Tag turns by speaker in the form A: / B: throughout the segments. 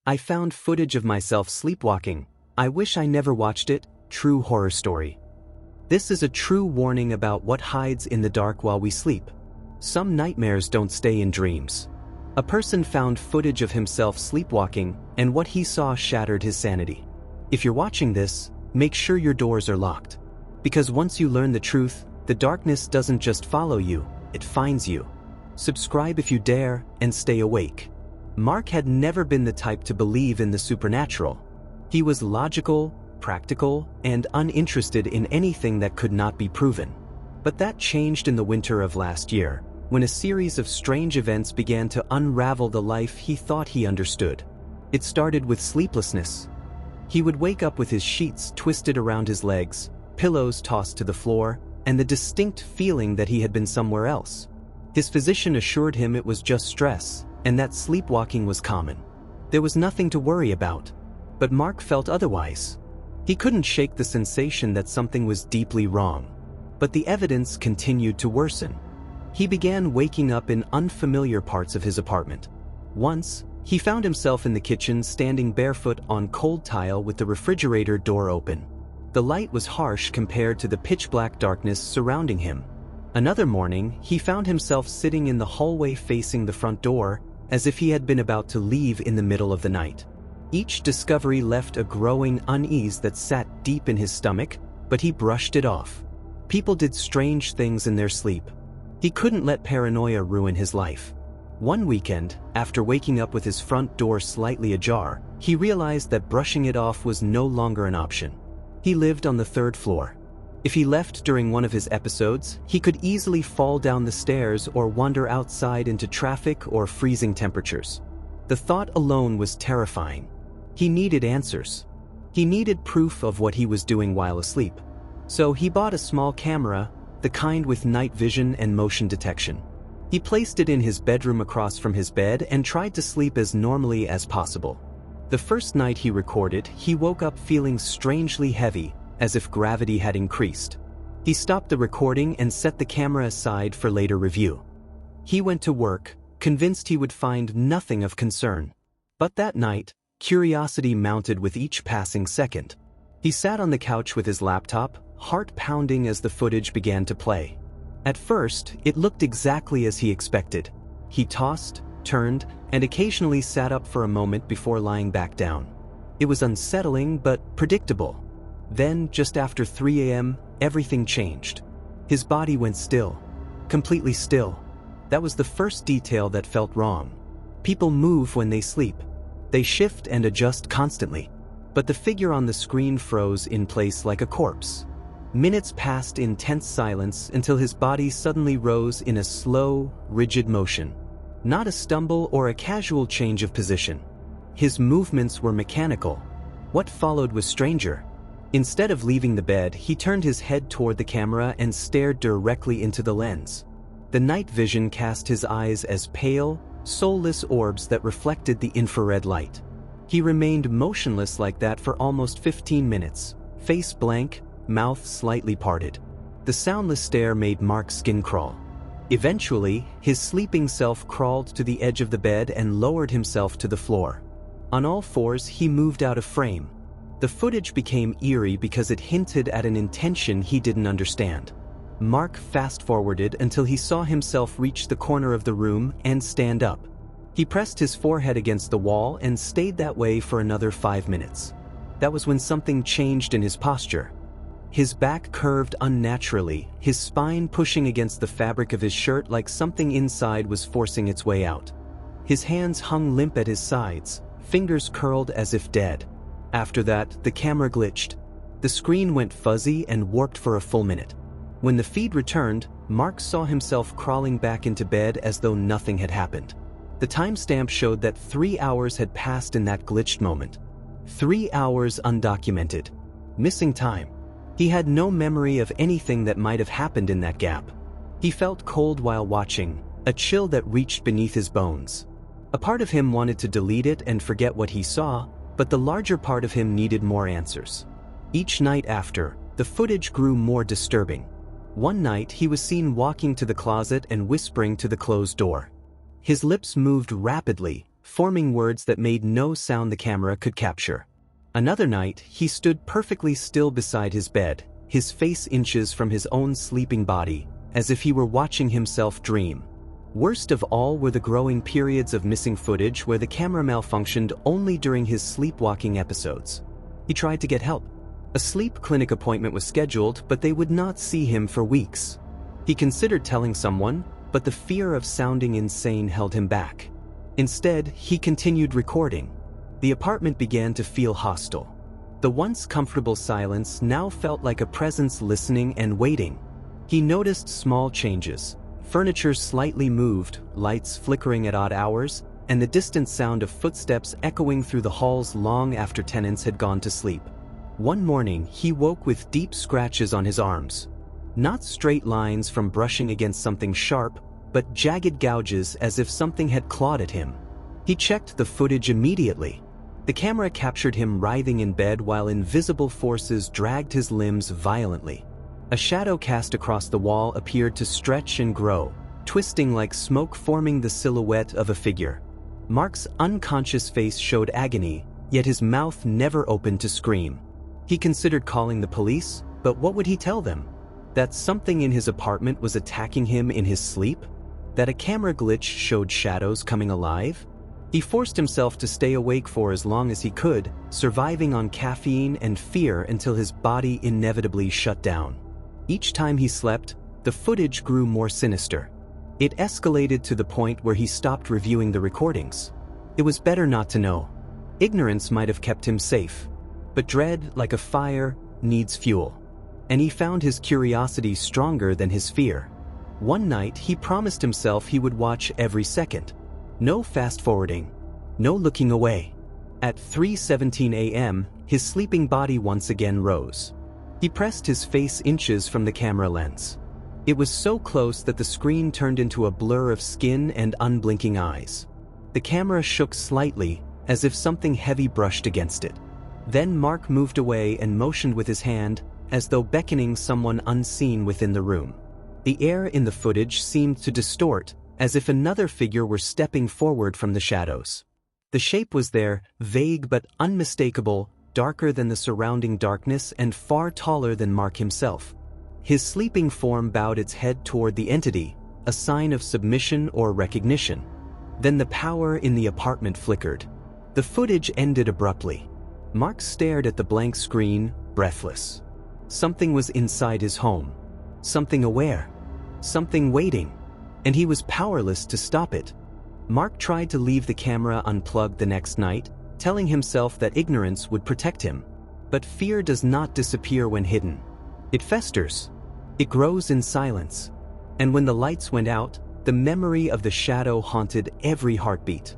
A: I found footage of myself sleepwalking. I wish I never watched it. True horror story. This is a true warning about what hides in the dark while we sleep. Some nightmares don't stay in dreams. A person found footage of himself sleepwalking, and what he saw shattered his sanity. If you're watching this, make sure your doors are locked. Because once you learn the truth, the darkness doesn't just follow you, it finds you. Subscribe if you dare, and stay awake. Mark had never been the type to believe in the supernatural. He was logical, practical, and uninterested in anything that could not be proven. But that changed in the winter of last year, when a series of strange events began to unravel the life he thought he understood. It started with sleeplessness. He would wake up with his sheets twisted around his legs, pillows tossed to the floor, and the distinct feeling that he had been somewhere else. His physician assured him it was just stress, and that sleepwalking was common. There was nothing to worry about. But Mark felt otherwise. He couldn't shake the sensation that something was deeply wrong. But the evidence continued to worsen. He began waking up in unfamiliar parts of his apartment. Once, he found himself in the kitchen standing barefoot on cold tile with the refrigerator door open. The light was harsh compared to the pitch-black darkness surrounding him. Another morning, he found himself sitting in the hallway facing the front door, as if he had been about to leave in the middle of the night. Each discovery left a growing unease that sat deep in his stomach, but he brushed it off. People did strange things in their sleep. He couldn't let paranoia ruin his life. One weekend, after waking up with his front door slightly ajar, he realized that brushing it off was no longer an option. He lived on the third floor. If he left during one of his episodes, he could easily fall down the stairs or wander outside into traffic or freezing temperatures. The thought alone was terrifying. He needed answers. He needed proof of what he was doing while asleep. So he bought a small camera, the kind with night vision and motion detection. He placed it in his bedroom across from his bed and tried to sleep as normally as possible. The first night he recorded, he woke up feeling strangely heavy, as if gravity had increased. He stopped the recording and set the camera aside for later review. He went to work, convinced he would find nothing of concern. But that night, curiosity mounted with each passing second. He sat on the couch with his laptop, heart pounding as the footage began to play. At first, it looked exactly as he expected. He tossed, turned, and occasionally sat up for a moment before lying back down. It was unsettling but predictable. Then, just after 3 a.m., everything changed. His body went still. Completely still. That was the first detail that felt wrong. People move when they sleep. They shift and adjust constantly. But the figure on the screen froze in place like a corpse. Minutes passed in tense silence until his body suddenly rose in a slow, rigid motion. Not a stumble or a casual change of position. His movements were mechanical. What followed was stranger. Instead of leaving the bed, he turned his head toward the camera and stared directly into the lens. The night vision cast his eyes as pale, soulless orbs that reflected the infrared light. He remained motionless like that for almost 15 minutes, face blank, mouth slightly parted. The soundless stare made Mark's skin crawl. Eventually, his sleeping self crawled to the edge of the bed and lowered himself to the floor. On all fours, he moved out of frame. The footage became eerie because it hinted at an intention he didn't understand. Mark fast-forwarded until he saw himself reach the corner of the room and stand up. He pressed his forehead against the wall and stayed that way for another 5 minutes. That was when something changed in his posture. His back curved unnaturally, his spine pushing against the fabric of his shirt like something inside was forcing its way out. His hands hung limp at his sides, fingers curled as if dead. After that, the camera glitched. The screen went fuzzy and warped for a full minute. When the feed returned, Mark saw himself crawling back into bed as though nothing had happened. The timestamp showed that 3 hours had passed in that glitched moment. 3 hours undocumented. Missing time. He had no memory of anything that might have happened in that gap. He felt cold while watching, a chill that reached beneath his bones. A part of him wanted to delete it and forget what he saw, but the larger part of him needed more answers. Each night after, the footage grew more disturbing. One night, he was seen walking to the closet and whispering to the closed door. His lips moved rapidly, forming words that made no sound the camera could capture. Another night, he stood perfectly still beside his bed, his face inches from his own sleeping body, as if he were watching himself dream. Worst of all were the growing periods of missing footage where the camera malfunctioned only during his sleepwalking episodes. He tried to get help. A sleep clinic appointment was scheduled, but they would not see him for weeks. He considered telling someone, but the fear of sounding insane held him back. Instead, he continued recording. The apartment began to feel hostile. The once comfortable silence now felt like a presence listening and waiting. He noticed small changes. Furniture slightly moved, lights flickering at odd hours, and the distant sound of footsteps echoing through the halls long after tenants had gone to sleep. One morning, he woke with deep scratches on his arms. Not straight lines from brushing against something sharp, but jagged gouges as if something had clawed at him. He checked the footage immediately. The camera captured him writhing in bed while invisible forces dragged his limbs violently. A shadow cast across the wall appeared to stretch and grow, twisting like smoke, forming the silhouette of a figure. Mark's unconscious face showed agony, yet his mouth never opened to scream. He considered calling the police, but what would he tell them? That something in his apartment was attacking him in his sleep? That a camera glitch showed shadows coming alive? He forced himself to stay awake for as long as he could, surviving on caffeine and fear until his body inevitably shut down. Each time he slept, the footage grew more sinister. It escalated to the point where he stopped reviewing the recordings. It was better not to know. Ignorance might have kept him safe. But dread, like a fire, needs fuel. And he found his curiosity stronger than his fear. One night, he promised himself he would watch every second. No fast-forwarding. No looking away. At 3:17 a.m., his sleeping body once again rose. He pressed his face inches from the camera lens. It was so close that the screen turned into a blur of skin and unblinking eyes. The camera shook slightly, as if something heavy brushed against it. Then Mark moved away and motioned with his hand, as though beckoning someone unseen within the room. The air in the footage seemed to distort, as if another figure were stepping forward from the shadows. The shape was there, vague but unmistakable, darker than the surrounding darkness and far taller than Mark himself. His sleeping form bowed its head toward the entity, a sign of submission or recognition. Then the power in the apartment flickered. The footage ended abruptly. Mark stared at the blank screen, breathless. Something was inside his home. Something aware. Something waiting. And he was powerless to stop it. Mark tried to leave the camera unplugged the next night, telling himself that ignorance would protect him. But fear does not disappear when hidden. It festers. It grows in silence. And when the lights went out, the memory of the shadow haunted every heartbeat.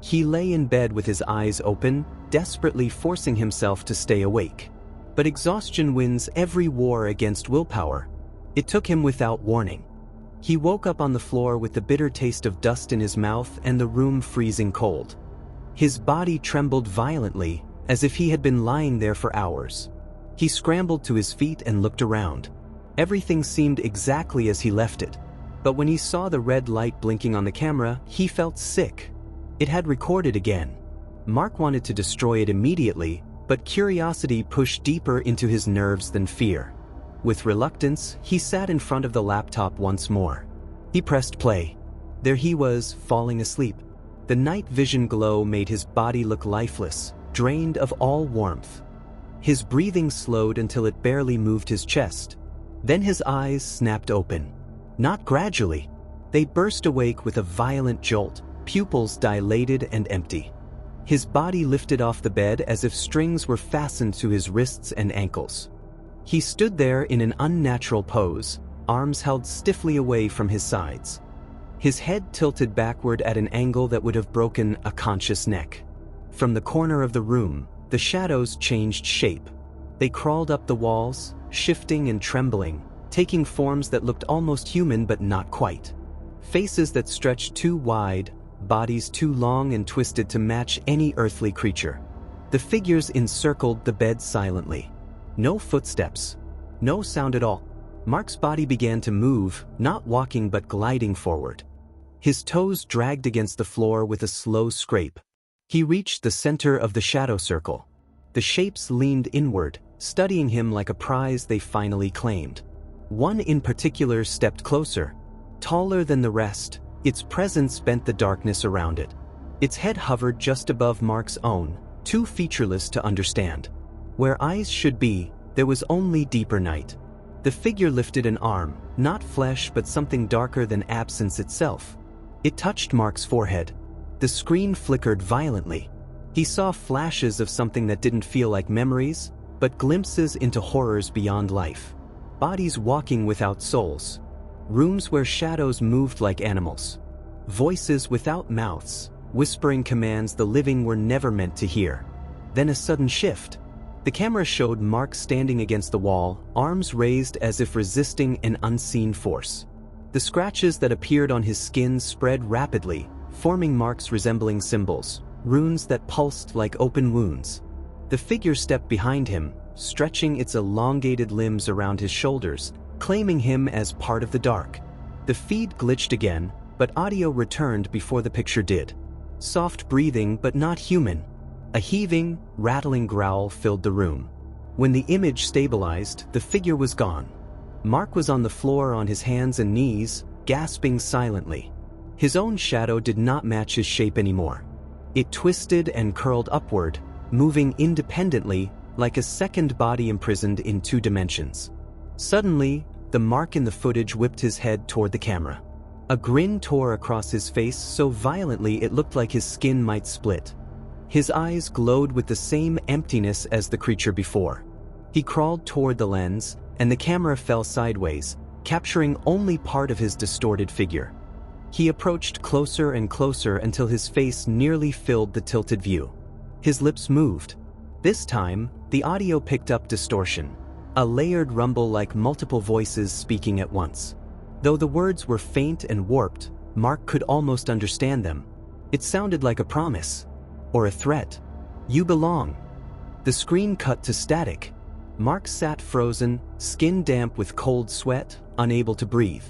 A: He lay in bed with his eyes open, desperately forcing himself to stay awake. But exhaustion wins every war against willpower. It took him without warning. He woke up on the floor with the bitter taste of dust in his mouth and the room freezing cold. His body trembled violently, as if he had been lying there for hours. He scrambled to his feet and looked around. Everything seemed exactly as he left it. But when he saw the red light blinking on the camera, he felt sick. It had recorded again. Mark wanted to destroy it immediately, but curiosity pushed deeper into his nerves than fear. With reluctance, he sat in front of the laptop once more. He pressed play. There he was, falling asleep. The night vision glow made his body look lifeless, drained of all warmth. His breathing slowed until it barely moved his chest. Then his eyes snapped open. Not gradually. They burst awake with a violent jolt, pupils dilated and empty. His body lifted off the bed as if strings were fastened to his wrists and ankles. He stood there in an unnatural pose, arms held stiffly away from his sides. His head tilted backward at an angle that would have broken a conscious neck. From the corner of the room, the shadows changed shape. They crawled up the walls, shifting and trembling, taking forms that looked almost human but not quite. Faces that stretched too wide, bodies too long and twisted to match any earthly creature. The figures encircled the bed silently. No footsteps. No sound at all. Mark's body began to move, not walking but gliding forward. His toes dragged against the floor with a slow scrape. He reached the center of the shadow circle. The shapes leaned inward, studying him like a prize they finally claimed. One in particular stepped closer. Taller than the rest, its presence bent the darkness around it. Its head hovered just above Mark's own, too featureless to understand. Where eyes should be, there was only deeper night. The figure lifted an arm, not flesh but something darker than absence itself. It touched Mark's forehead. The screen flickered violently. He saw flashes of something that didn't feel like memories, but glimpses into horrors beyond life. Bodies walking without souls. Rooms where shadows moved like animals. Voices without mouths, whispering commands the living were never meant to hear. Then a sudden shift. The camera showed Mark standing against the wall, arms raised as if resisting an unseen force. The scratches that appeared on his skin spread rapidly, forming marks resembling symbols, runes that pulsed like open wounds. The figure stepped behind him, stretching its elongated limbs around his shoulders, claiming him as part of the dark. The feed glitched again, but audio returned before the picture did. Soft breathing but not human. A heaving, rattling growl filled the room. When the image stabilized, the figure was gone. Mark was on the floor on his hands and knees, gasping silently. His own shadow did not match his shape anymore. It twisted and curled upward, moving independently, like a second body imprisoned in 2 dimensions. Suddenly, the Mark in the footage whipped his head toward the camera. A grin tore across his face so violently it looked like his skin might split. His eyes glowed with the same emptiness as the creature before. He crawled toward the lens, and the camera fell sideways, capturing only part of his distorted figure. He approached closer and closer until his face nearly filled the tilted view. His lips moved. This time, the audio picked up distortion, a layered rumble like multiple voices speaking at once. Though the words were faint and warped, Mark could almost understand them. It sounded like a promise. Or a threat. You belong. The screen cut to static. Mark sat frozen, skin damp with cold sweat, unable to breathe.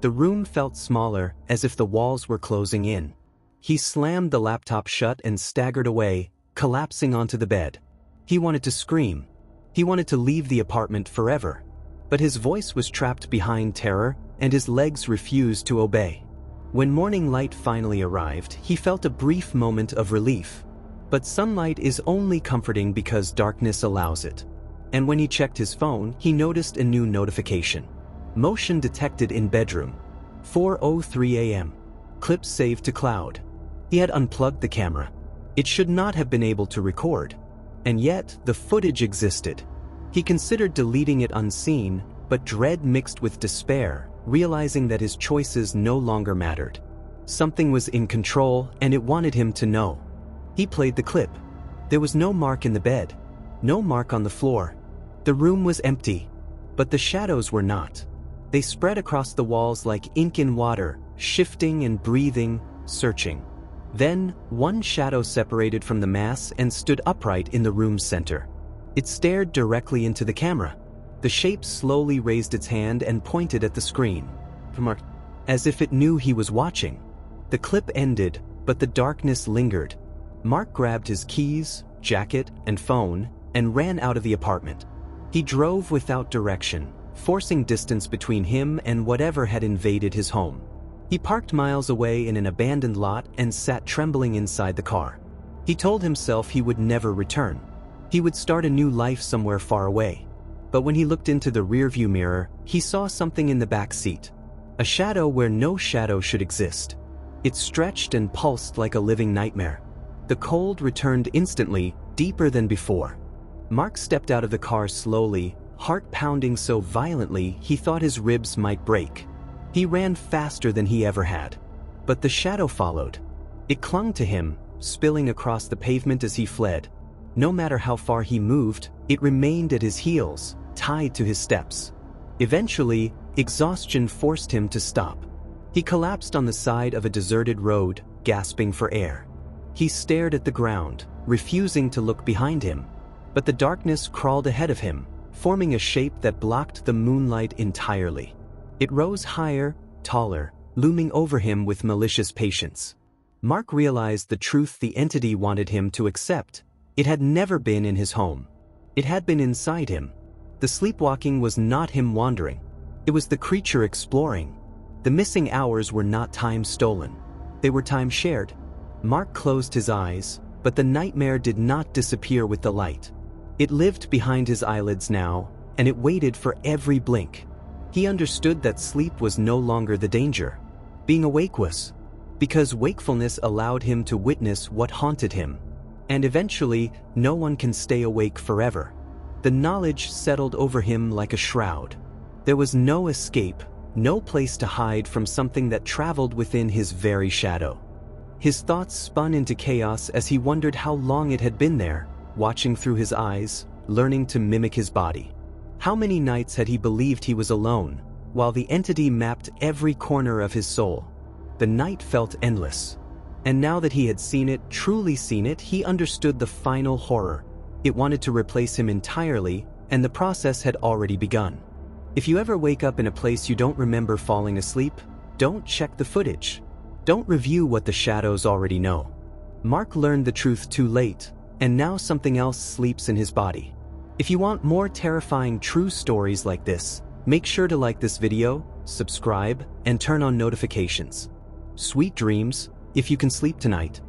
A: The room felt smaller, as if the walls were closing in. He slammed the laptop shut and staggered away, collapsing onto the bed. He wanted to scream. He wanted to leave the apartment forever. But his voice was trapped behind terror, and his legs refused to obey. When morning light finally arrived, he felt a brief moment of relief. But sunlight is only comforting because darkness allows it. And when he checked his phone, he noticed a new notification. Motion detected in bedroom. 4:03 a.m. Clip saved to cloud. He had unplugged the camera. It should not have been able to record. And yet, the footage existed. He considered deleting it unseen, but dread mixed with despair, realizing that his choices no longer mattered. Something was in control, and it wanted him to know. He played the clip. There was no Mark in the bed. No Mark on the floor. The room was empty. But the shadows were not. They spread across the walls like ink in water, shifting and breathing, searching. Then, one shadow separated from the mass and stood upright in the room's center. It stared directly into the camera. The shape slowly raised its hand and pointed at the screen. As if it knew he was watching. The clip ended, but the darkness lingered. Mark grabbed his keys, jacket, and phone, and ran out of the apartment. He drove without direction, forcing distance between him and whatever had invaded his home. He parked miles away in an abandoned lot and sat trembling inside the car. He told himself he would never return. He would start a new life somewhere far away. But when he looked into the rearview mirror, he saw something in the back seat. A shadow where no shadow should exist. It stretched and pulsed like a living nightmare. The cold returned instantly, deeper than before. Mark stepped out of the car slowly, heart pounding so violently he thought his ribs might break. He ran faster than he ever had. But the shadow followed. It clung to him, spilling across the pavement as he fled. No matter how far he moved, it remained at his heels, tied to his steps. Eventually, exhaustion forced him to stop. He collapsed on the side of a deserted road, gasping for air. He stared at the ground, refusing to look behind him. But the darkness crawled ahead of him, forming a shape that blocked the moonlight entirely. It rose higher, taller, looming over him with malicious patience. Mark realized the truth the entity wanted him to accept. It had never been in his home. It had been inside him. The sleepwalking was not him wandering. It was the creature exploring. The missing hours were not time stolen. They were time shared. Mark closed his eyes, but the nightmare did not disappear with the light. It lived behind his eyelids now, and it waited for every blink. He understood that sleep was no longer the danger. Being awake was. Because wakefulness allowed him to witness what haunted him. And eventually, no one can stay awake forever. The knowledge settled over him like a shroud. There was no escape, no place to hide from something that traveled within his very shadow. His thoughts spun into chaos as he wondered how long it had been there, watching through his eyes, learning to mimic his body. How many nights had he believed he was alone, while the entity mapped every corner of his soul? The night felt endless. And now that he had seen it, truly seen it, he understood the final horror. It wanted to replace him entirely, and the process had already begun. If you ever wake up in a place you don't remember falling asleep, don't check the footage. Don't review what the shadows already know. Mark learned the truth too late, and now something else sleeps in his body. If you want more terrifying true stories like this, make sure to like this video, subscribe, and turn on notifications. Sweet dreams, if you can sleep tonight.